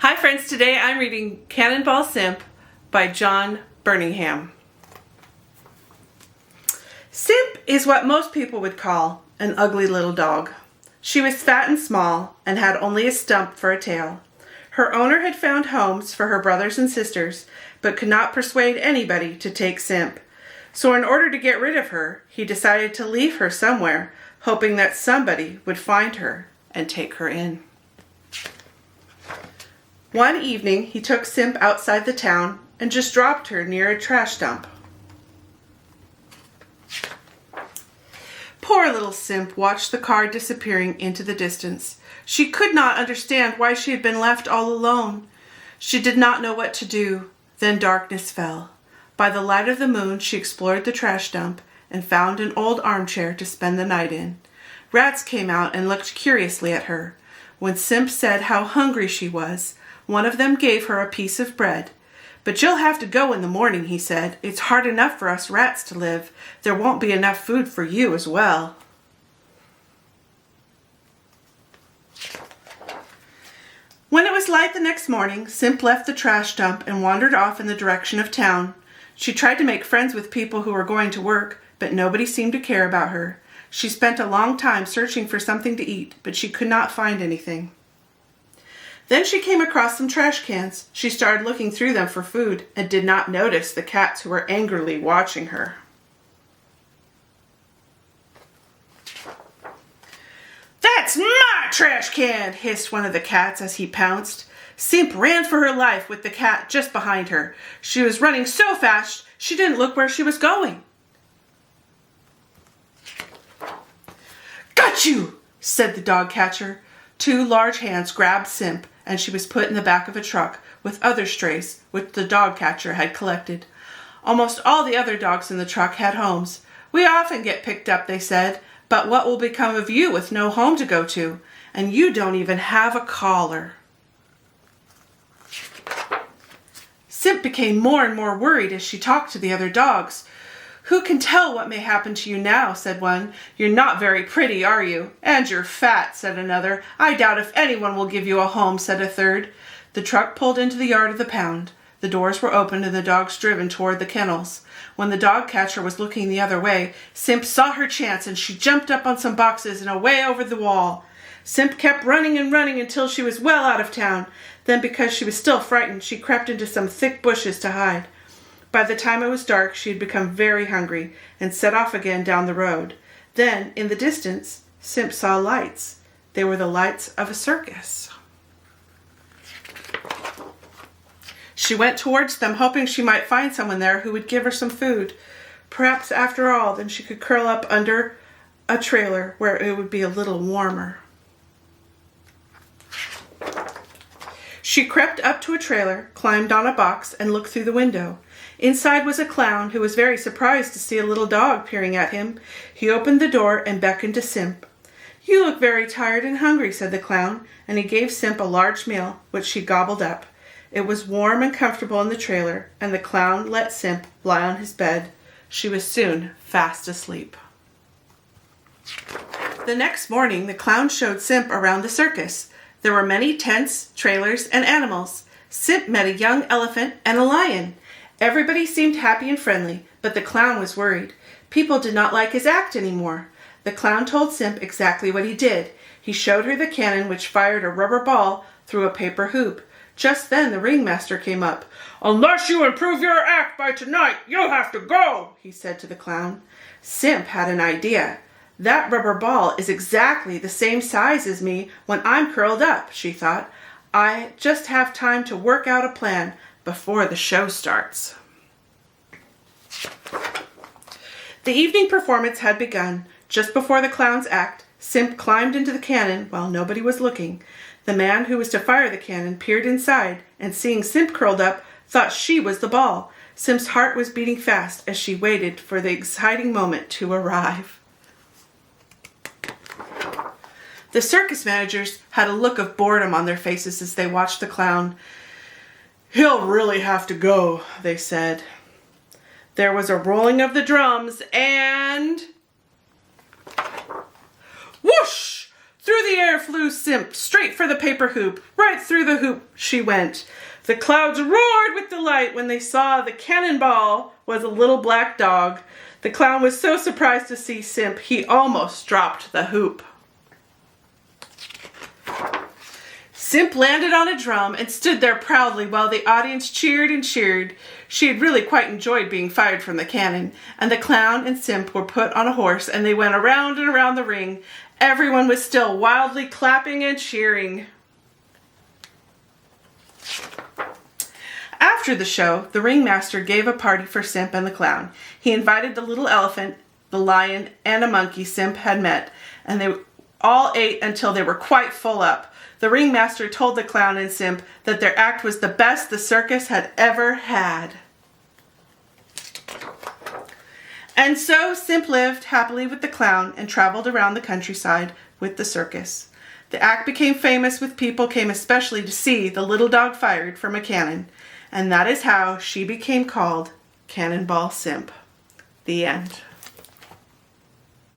Hi friends, today I'm reading Cannonball Simp by Burningham. Simp is what most people would call an ugly little dog. She was fat and small and had only a stump for a tail. Her owner had found homes for her brothers and sisters, but could not persuade anybody to take Simp. So in order to get rid of her, he decided to leave her somewhere, hoping that somebody would find her and take her in. One evening, he took Simp outside the town and just dropped her near a trash dump. Poor little Simp watched the car disappearing into the distance. She could not understand why she had been left all alone. She did not know what to do. Then darkness fell. By the light of the moon, she explored the trash dump and found an old armchair to spend the night in. Rats came out and looked curiously at her. When Simp said how hungry she was, one of them gave her a piece of bread. "But you'll have to go in the morning," he said. "It's hard enough for us rats to live. There won't be enough food for you as well." When it was light the next morning, Simp left the trash dump and wandered off in the direction of town. She tried to make friends with people who were going to work, but nobody seemed to care about her. She spent a long time searching for something to eat, but she could not find anything. Then she came across some trash cans. She started looking through them for food and did not notice the cats who were angrily watching her. "That's my trash can!" hissed one of the cats as he pounced. Simp ran for her life with the cat just behind her. She was running so fast she didn't look where she was going. "Got you!" said the dog catcher. Two large hands grabbed Simp, and she was put in the back of a truck with other strays which the dog catcher had collected. Almost all the other dogs in the truck had homes. "We often get picked up," they said, "but what will become of you with no home to go to? And you don't even have a collar." Simp became more and more worried as she talked to the other dogs. "Who can tell what may happen to you now?" said one. "You're not very pretty, are you? And you're fat," said another. "I doubt if anyone will give you a home," said a third. The truck pulled into the yard of the pound. The doors were opened and the dogs driven toward the kennels. When the dog catcher was looking the other way, Simp saw her chance and she jumped up on some boxes and away over the wall. Simp kept running and running until she was well out of town. Then, because she was still frightened, she crept into some thick bushes to hide. By the time it was dark, she had become very hungry and set off again down the road. Then, in the distance, Simp saw lights. They were the lights of a circus. She went towards them, hoping she might find someone there who would give her some food. Perhaps, after all, then she could curl up under a trailer where it would be a little warmer. She crept up to a trailer, climbed on a box, and looked through the window. Inside was a clown who was very surprised to see a little dog peering at him. He opened the door and beckoned to Simp. "You look very tired and hungry," said the clown, and he gave Simp a large meal, which she gobbled up. It was warm and comfortable in the trailer, and the clown let Simp lie on his bed. She was soon fast asleep. The next morning, the clown showed Simp around the circus. There were many tents, trailers, and animals. Simp met a young elephant and a lion. Everybody seemed happy and friendly, but the clown was worried. People did not like his act anymore. The clown told Simp exactly what he did. He showed her the cannon which fired a rubber ball through a paper hoop. Just then the ringmaster came up. "Unless you improve your act by tonight, you'll have to go," he said to the clown. Simp had an idea. "That rubber ball is exactly the same size as me when I'm curled up," she thought. "I just have time to work out a plan before the show starts." The evening performance had begun. Just before the clown's act, Simp climbed into the cannon while nobody was looking. The man who was to fire the cannon peered inside, and seeing Simp curled up, thought she was the ball. Simp's heart was beating fast as she waited for the exciting moment to arrive. The circus managers had a look of boredom on their faces as they watched the clown. "He'll really have to go," they said. There was a rolling of the drums and... whoosh! Through the air flew Simp, straight for the paper hoop. Right through the hoop she went. The clouds roared with delight when they saw the Cannonball was a little black dog. The clown was so surprised to see Simp, he almost dropped the hoop. Simp landed on a drum and stood there proudly while the audience cheered and cheered. She had really quite enjoyed being fired from the cannon, and the clown and Simp were put on a horse and they went around and around the ring. Everyone was still wildly clapping and cheering. After the show, the ringmaster gave a party for Simp and the clown. He invited the little elephant, the lion, and a monkey Simp had met, and they all ate until they were quite full up. The ringmaster told the clown and Simp that their act was the best the circus had ever had. And so Simp lived happily with the clown and traveled around the countryside with the circus. The act became famous with people came especially to see the little dog fired from a cannon. And that is how she became called Cannonball Simp. The end.